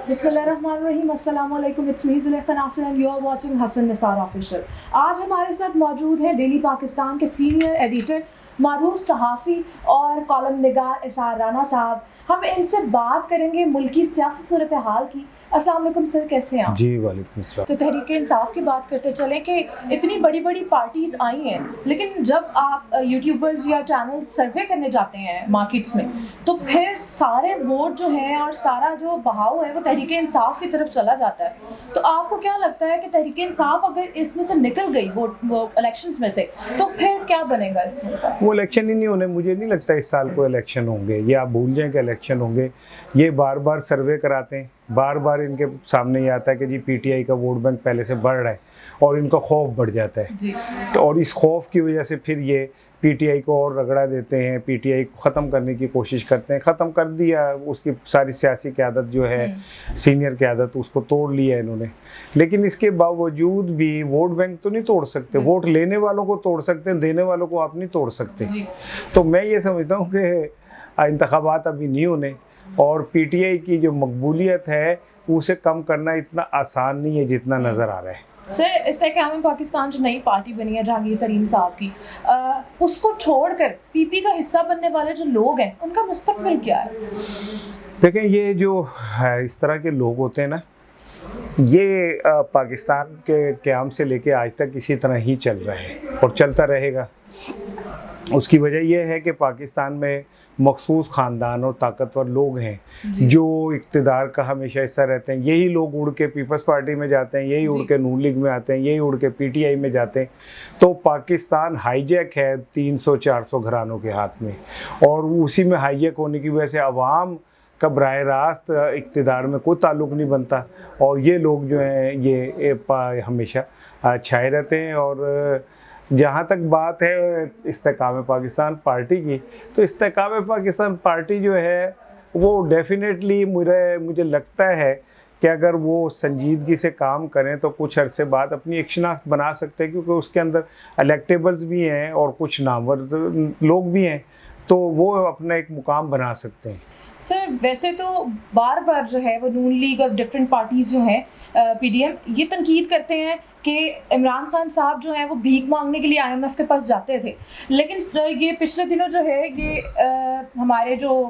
بسم اللہ الرحمن الرحیم. السلام علیکم. It's me Zulekha Nasir and you are watching Hassan Nisar official. آج ہمارے ساتھ موجود ہیں ڈیلی پاکستان کے سینئر ایڈیٹر، معروف صحافی اور کالم نگار اسحار رانا صاحب. ہم ان سے بات کریں گے ملکی سیاسی صورتحال کی. السلام علیکم سر، کیسے ہیں آپ؟ جی وعلیکم السلام. تو تحریک انصاف کی بات کرتے چلیں کہ اتنی بڑی بڑی پارٹیز آئی ہیں، لیکن جب آپ یوٹیوبرز یا چینل سروے کرنے جاتے ہیں مارکیٹس میں تو پھر سارے ووٹ جو ہیں اور سارا جو بہاؤ ہے وہ تحریک انصاف کی طرف چلا جاتا ہے. تو آپ کو کیا لگتا ہے کہ تحریک انصاف اگر اس میں سے نکل گئی وہ الیکشنز میں سے تو پھر کیا بنے گا اس میں؟ وہ الیکشن ہی نہیں ہونے، مجھے نہیں لگتا اس سال کوئی الیکشن ہوں گے. یہ آپ بھول جائیں کہ الیکشن ہوں گے. یہ بار بار سروے کراتے ہیں، بار بار ان کے سامنے یہ آتا ہے کہ جی پی ٹی آئی کا ووٹ بینک پہلے سے بڑھ رہا ہے اور ان کا خوف بڑھ جاتا ہے جی. اور اس خوف کی وجہ سے پھر یہ پی ٹی آئی کو اور رگڑا دیتے ہیں، پی ٹی آئی کو ختم کرنے کی کوشش کرتے ہیں. ختم کر دیا، اس کی ساری سیاسی قیادت جو ہے سینئر قیادت اس کو توڑ لیا انہوں نے. لیکن اس کے باوجود بھی ووٹ بینک تو نہیں توڑ سکتے. ووٹ لینے والوں کو توڑ سکتے ہیں، دینے والوں کو آپ نہیں توڑ سکتے. تو میں یہ سمجھتا ہوں کہ انتخابات ابھی نہیں ہونے اور پی ٹی آئی کی جو مقبولیت ہے اسے کم کرنا اتنا آسان نہیں ہے جتنا نظر آ رہا ہے. سر، استحکام پاکستان جو نئی پارٹی بنی ہے جہانگیر ترین صاحب کی، اس کو چھوڑ کر پی پی کا حصہ بننے والے جو لوگ ہیں ان کا مستقبل کیا ہے؟ دیکھیں، یہ جو اس طرح کے لوگ ہوتے ہیں نا، یہ پاکستان کے قیام سے لے کے آج تک اسی طرح ہی چل رہے ہیں اور چلتا رہے گا. اس کی وجہ یہ ہے کہ پاکستان میں مخصوص خاندان اور طاقتور لوگ ہیں جو اقتدار کا ہمیشہ حصہ رہتے ہیں. یہی لوگ اڑ کے پیپلز پارٹی میں جاتے ہیں، یہی اڑ کے نون لیگ میں آتے ہیں، یہی اڑ کے پی ٹی آئی میں جاتے ہیں. تو پاکستان ہائی جیک ہے 300-400 گھرانوں کے ہاتھ میں، اور اسی میں ہائی جیک ہونے کی وجہ سے عوام کا براہ راست اقتدار میں کوئی تعلق نہیں بنتا اور یہ لوگ جو ہیں یہ ہمیشہ چھائے رہتے ہیں. اور جہاں تک بات ہے استحکام پاکستان پارٹی کی، تو استحکام پاکستان پارٹی جو ہے وہ ڈیفینیٹلی مجھے لگتا ہے کہ اگر وہ سنجیدگی سے کام کریں تو کچھ عرصے بعد اپنی ایک شناخت بنا سکتے ہیں، کیونکہ اس کے اندر الیکٹیبلز بھی ہیں اور کچھ نامور لوگ بھی ہیں، تو وہ اپنا ایک مقام بنا سکتے ہیں. سر، ویسے تو بار بار جو ہے وہ نون لیگ اور ڈفرینٹ پارٹیز جو ہیں پی ڈی ایم یہ تنقید کرتے ہیں کہ عمران خان صاحب جو ہیں وہ بھیک مانگنے کے لیے آئی ایم ایف کے پاس جاتے تھے. لیکن یہ پچھلے دنوں جو ہے یہ ہمارے جو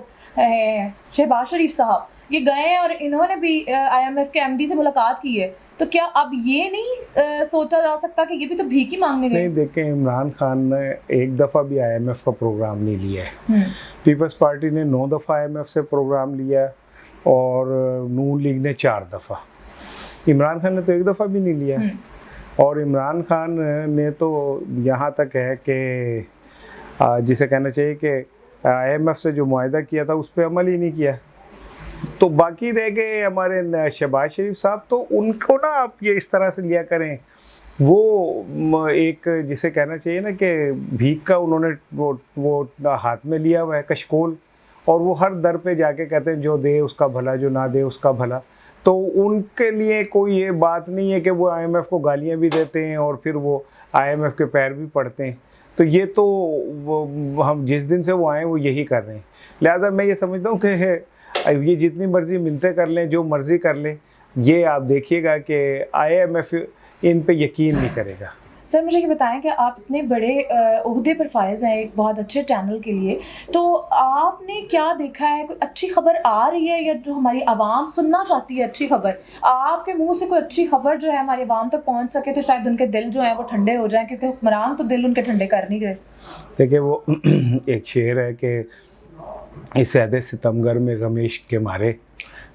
شہباز شریف صاحب یہ گئے ہیں اور انہوں نے بھی آئی ایم ایف کے ایم ڈی سے ملاقات کی ہے. تو کیا اب یہ نہیں سوچا جا سکتا کہ یہ بھی تو بھیک ہی مانگنے گئے؟ نہیں، دیکھیں، عمران خان نے ایک دفعہ بھی آئی ایم ایف کا پروگرام نہیں لیا ہے. پیپلز پارٹی نے 9 دفعہ آئی ایم ایف سے پروگرام لیا اور نون لیگ نے 4 دفعہ. عمران خان نے تو ایک دفعہ بھی نہیں لیا. اور عمران خان نے تو یہاں تک ہے کہ جسے کہنا چاہیے کہ آئی ایم ایف سے جو معاہدہ کیا تھا اس پہ عمل ہی نہیں کیا. تو باقی رہ گئے ہمارے شہباز شریف صاحب، تو ان کو نا آپ یہ اس طرح سے لیا کریں. وہ ایک جسے کہنا چاہیے نا کہ بھیک کا انہوں نے وہ ہاتھ میں لیا ہوا ہے کشکول، اور وہ ہر در پہ جا کے کہتے ہیں جو دے اس کا بھلا، جو نہ دے اس کا بھلا. تو ان کے لیے کوئی یہ بات نہیں ہے کہ وہ آئی ایم ایف کو گالیاں بھی دیتے ہیں اور پھر وہ آئی ایم ایف کے پیر بھی پڑتے ہیں. تو یہ تو ہم جس دن سے وہ آئے وہ یہی کر رہے ہیں. لہذا میں یہ سمجھتا ہوں کہ یہ جتنی مرضی منتیں کر لیں، جو مرضی کر لیں، یہ آپ دیکھیے گا کہ آئی ایم ایف ان پہ یقین نہیں کرے گا. سر، مجھے یہ بتائیں کہ آپ اتنے بڑے عہدے پر فائز ہیں ایک بہت اچھے چینل کے لیے، تو آپ نے کیا دیکھا ہے؟ کوئی اچھی خبر آ رہی ہے یا جو ہماری عوام سننا چاہتی ہے اچھی خبر؟ آپ کے منہ سے کوئی اچھی خبر جو ہے ہماری عوام تک پہنچ سکے تو شاید ان کے دل جو ہیں وہ ٹھنڈے ہو جائیں، کیونکہ حکمران تو دل ان کے ٹھنڈے کر نہیں گئے. دیکھیں، وہ ایک شعر ہے کہ اس عہد ستمگر میں غمیش کے مارے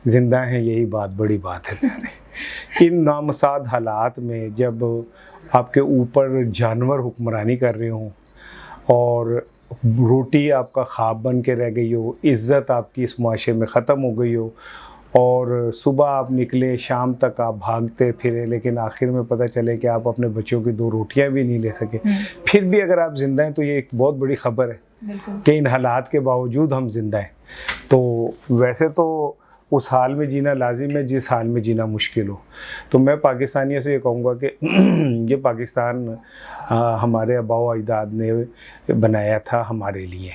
زندہ ہیں، یہی بات بڑی بات ہے پیارے. ان نامساعد حالات میں جب آپ کے اوپر جانور حکمرانی کر رہے ہوں اور روٹی آپ کا خواب بن کے رہ گئی ہو، عزت آپ کی اس معاشرے میں ختم ہو گئی ہو، اور صبح آپ نکلے شام تک آپ بھاگتے پھرے، لیکن آخر میں پتہ چلے کہ آپ اپنے بچوں کی 2 روٹیاں بھی نہیں لے سکے، پھر بھی اگر آپ زندہ ہیں تو یہ ایک بہت بڑی خبر ہے کہ ان حالات کے باوجود ہم زندہ ہیں. تو ویسے تو اس حال میں جینا لازم ہے جس حال میں جینا مشکل ہو. تو میں پاکستانیوں سے یہ کہوں گا کہ یہ پاکستان ہمارے آباء و اجداد نے بنایا تھا ہمارے لیے،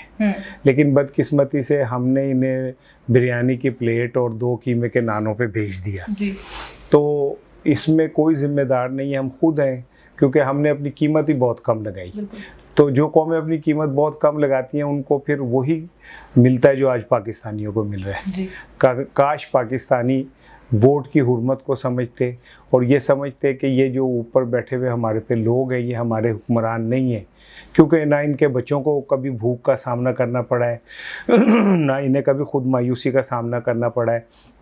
لیکن بدقسمتی سے ہم نے انہیں بریانی کی پلیٹ اور 2 قیمے کے نانوں پہ بھیج دیا. تو اس میں کوئی ذمہ دار نہیں ہے، ہم خود ہیں، کیونکہ ہم نے اپنی قیمت ہی بہت کم لگائی. تو جو قومیں اپنی قیمت بہت کم لگاتی ہیں ان کو پھر وہی ملتا ہے جو آج پاکستانیوں کو مل رہا ہے. کاش پاکستانی ووٹ کی حرمت کو سمجھتے اور یہ سمجھتے کہ یہ جو اوپر بیٹھے ہوئے ہمارے پہ لوگ ہیں یہ ہمارے حکمران نہیں ہیں، کیونکہ نہ ان کے بچوں کو کبھی بھوک کا سامنا کرنا پڑا ہے، نہ انہیں کبھی خود مایوسی کا سامنا کرنا پڑا ہے،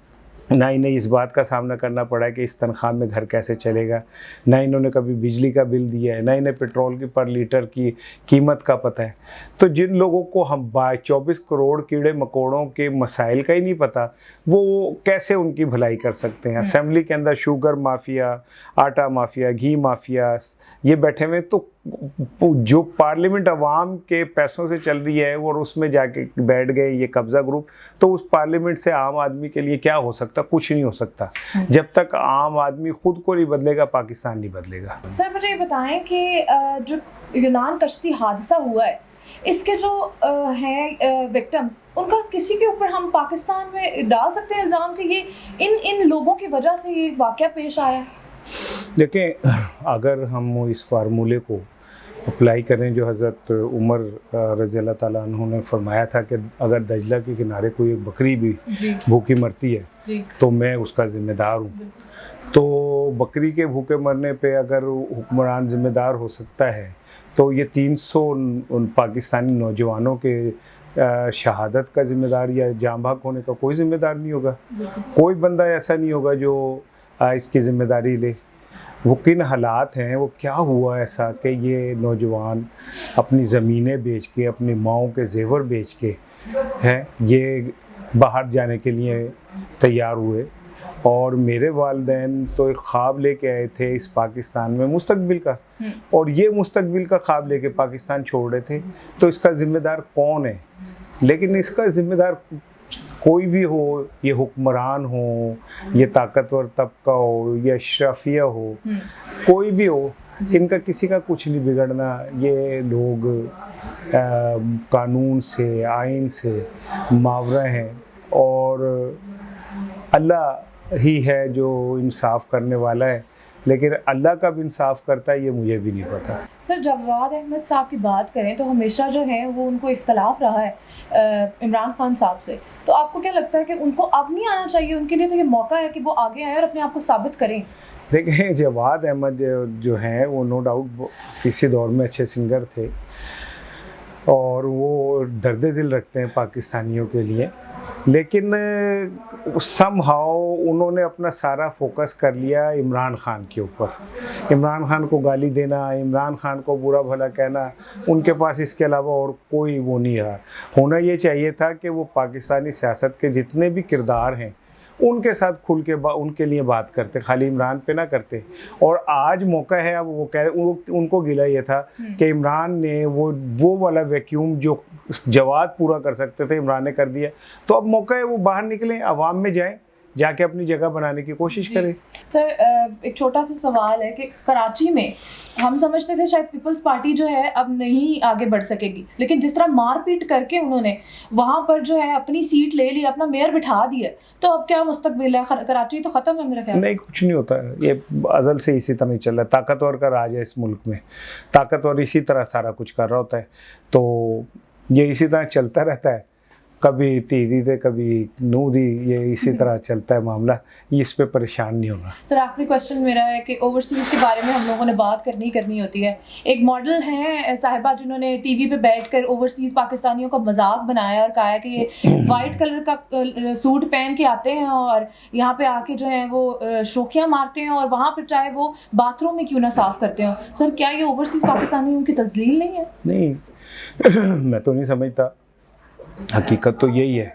نہ انہیں اس بات کا سامنا کرنا پڑا ہے کہ اس تنخواہ میں گھر کیسے چلے گا، نہ انہوں نے کبھی بجلی کا بل دیا ہے، نہ انہیں پیٹرول کی پر لیٹر کی قیمت کا پتہ ہے. تو جن لوگوں کو ہم 24 کروڑ کیڑے مکوڑوں کے مسائل کا ہی نہیں پتہ، وہ کیسے ان کی بھلائی کر سکتے ہیں؟ اسمبلی کے اندر شوگر مافیا، آٹا مافیا، گھی مافیا یہ بیٹھے ہوئے، تو جو پارلیمنٹ عوام کے پیسوں سے چل رہی ہے اور اس میں جا کے بیٹھ گئے یہ قبضہ گروپ، تو اس پارلیمنٹ سے عام آدمی کے لیے کیا ہو سکتا؟ کچھ نہیں ہو سکتا. جب تک عام آدمی خود کو نہیں بدلے گا پاکستان نہیں بدلے گا. سر مجھے یہ بتائیں کہ جو یونان کشتی حادثہ ہوا ہے اس کے جو ہیں وکٹمز، ان کا کسی کے اوپر ہم پاکستان میں ڈال سکتے ہیں الزام کہ یہ ان لوگوں کی وجہ سے یہ واقعہ پیش آیا ہے؟ دیکھیں، اگر ہم اس فارمولے کو اپلائی کریں جو حضرت عمر رضی اللہ تعالیٰ عنہ نے فرمایا تھا کہ اگر دجلہ کے کنارے کوئی ایک بکری بھی بھوکی مرتی ہے تو میں اس کا ذمہ دار ہوں. تو بکری کے بھوکے مرنے پہ اگر حکمران ذمہ دار ہو سکتا ہے تو یہ 300 پاکستانی نوجوانوں کے شہادت کا ذمہ دار یا جاں بحق ہونے کا کوئی ذمہ دار نہیں ہوگا. کوئی بندہ ایسا نہیں ہوگا جو اس کی ذمہ داری لے. وہ کن حالات ہیں، وہ کیا ہوا ایسا کہ یہ نوجوان اپنی زمینیں بیچ کے، اپنی ماؤں کے زیور بیچ کے ہیں یہ باہر جانے کے لیے تیار ہوئے. اور میرے والدین تو ایک خواب لے کے آئے تھے اس پاکستان میں مستقبل کا، اور یہ مستقبل کا خواب لے کے پاکستان چھوڑ رہے تھے. تو اس کا ذمہ دار کون ہے؟ لیکن اس کا ذمہ دار کوئی بھی ہو، یہ حکمران ہو، یہ طاقتور طبقہ ہو، یہ اشرافیہ ہو، کوئی بھی ہو، ان کا کسی کا کچھ نہیں بگڑنا. یہ لوگ قانون سے، آئین سے ماورا ہیں، اور اللہ ہی ہے جو انصاف کرنے والا ہے، لیکن اللہ کب انصاف کرتا ہے یہ مجھے بھی نہیں پتا. سر جواد احمد صاحب کی بات کریں تو ہمیشہ جو ہے وہ ان کو اختلاف رہا ہے عمران خان صاحب سے، تو آپ کو کیا لگتا ہے کہ ان کو اب نہیں آنا چاہیے؟ ان کے لیے تو یہ موقع ہے کہ وہ آگے آئیں اور اپنے آپ کو ثابت کریں. دیکھیں، جواد احمد جو ہیں وہ نو ڈاؤٹ کسی دور میں اچھے سنگر تھے اور وہ درد دل رکھتے ہیں پاکستانیوں کے لیے، لیکن سم ہاؤ انہوں نے اپنا سارا فوکس کر لیا عمران خان کے اوپر. عمران خان کو گالی دینا، عمران خان کو برا بھلا کہنا، ان کے پاس اس کے علاوہ اور کوئی وہ نہیں رہا. ہونا یہ چاہیے تھا کہ وہ پاکستانی سیاست کے جتنے بھی کردار ہیں ان کے ساتھ کھل کے ان کے لیے بات کرتے، خالی عمران پہ نہ کرتے. اور آج موقع ہے، اب وہ ان کو گلہ یہ تھا کہ عمران نے وہ والا ویکیوم جو جواد پورا کر سکتے تھے عمران نے کر دیا. تو اب موقع ہے وہ باہر نکلیں، عوام میں جائیں، جا کے اپنی جگہ بنانے کی کوشش کریں. سر ایک چھوٹا سا سوال ہے کہ کراچی میں ہم سمجھتے تھے شاید پیپلز پارٹی جو ہے اب نہیں آگے بڑھ سکے گی، لیکن جس طرح مار پیٹ کر کے انہوں نے وہاں پر جو ہے اپنی سیٹ لے لی، اپنا میئر بٹھا دیا، تو اب کیا مستقبل ہے؟ کراچی تو ختم ہے میرا خیال. نہیں، کچھ نہیں ہوتا ہے، یہ ازل سے اسی طرح چل رہا ہے. طاقتور کا راج ہے اس ملک میں، طاقتور اسی طرح سارا کچھ کر رہا ہوتا ہے. تو یہ اسی طرح چلتا رہتا ہے، کبھی تیری دے کبھی نو دی، یہ اسی طرح چلتا ہے معاملہ. اس پہ پریشان نہیں ہونا. سر آخری کوشچن میرا ہے کہ اوورسیز کے بارے میں ہم لوگوں نے بات کرنی ہوتی ہے. ایک ماڈل ہیں صاحبہ جنہوں نے ٹی وی پہ بیٹھ کر اوورسیز پاکستانیوں کا مذاق بنایا اور کہا ہے کہ یہ وائٹ کلر کا سوٹ پہن کے آتے ہیں اور یہاں پہ آ کے جو ہے وہ شوخیاں مارتے ہیں، اور وہاں پہ چاہے وہ باتھ روم میں کیوں نہ صاف کرتے ہوں. سر کیا یہ اوورسیز پاکستانیوں کی تذلیل نہیں ہے؟ نہیں، میں تو نہیں سمجھتا. حقیقت تو یہی ہے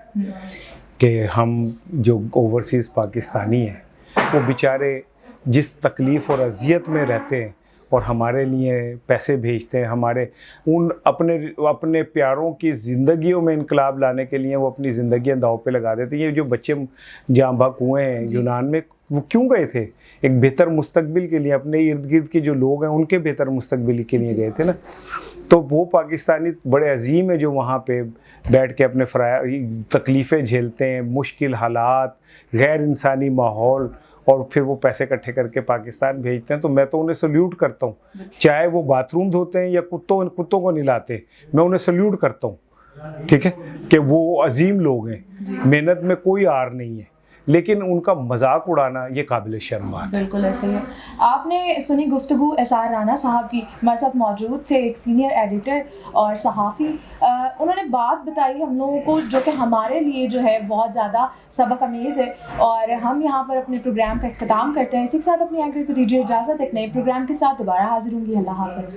کہ ہم جو اوورسیز پاکستانی ہیں وہ بیچارے جس تکلیف اور اذیت میں رہتے ہیں اور ہمارے لیے پیسے بھیجتے ہیں، ہمارے ان اپنے پیاروں کی زندگیوں میں انقلاب لانے کے لیے وہ اپنی زندگیاں داؤ پہ لگا دیتے ہیں۔ یہ جو بچے جاں بحق ہوئے ہیں یونان میں، وہ کیوں گئے تھے؟ ایک بہتر مستقبل کے لیے، اپنے ارد گرد کے جو لوگ ہیں ان کے بہتر مستقبل کے لیے گئے تھے نا۔ تو وہ پاکستانی بڑے عظیم ہیں جو وہاں پہ بیٹھ کے اپنے تکلیفیں جھیلتے ہیں، مشکل حالات، غیر انسانی ماحول، اور پھر وہ پیسے اکٹھے کر کے پاکستان بھیجتے ہیں۔ تو میں تو انہیں سلیوٹ کرتا ہوں، چاہے وہ باتھ روم دھوتے ہیں یا کتوں کو نہلاتے، میں انہیں سلیوٹ کرتا ہوں، ٹھیک ہے، کہ وہ عظیم لوگ ہیں، محنت میں کوئی آر نہیں ہے، لیکن ان کا مذاق اڑانا یہ قابل شرم بات ہے۔ بالکل ایسے ہی ہے۔ آپ نے سنی گفتگو اظہار رانا صاحب کی، ہمارے ساتھ موجود تھے ایک سینئر ایڈیٹر اور صحافی، انہوں نے بات بتائی ہم لوگوں کو جو کہ ہمارے لیے جو ہے بہت زیادہ سبق آمیز ہے، اور ہم یہاں پر اپنے پروگرام کا اختتام کرتے ہیں۔ اسی کے ساتھ اپنی اینکر کو دیجیے اجازت، ایک نئے پروگرام کے ساتھ دوبارہ حاضر ہوں گی۔ اللہ حافظ۔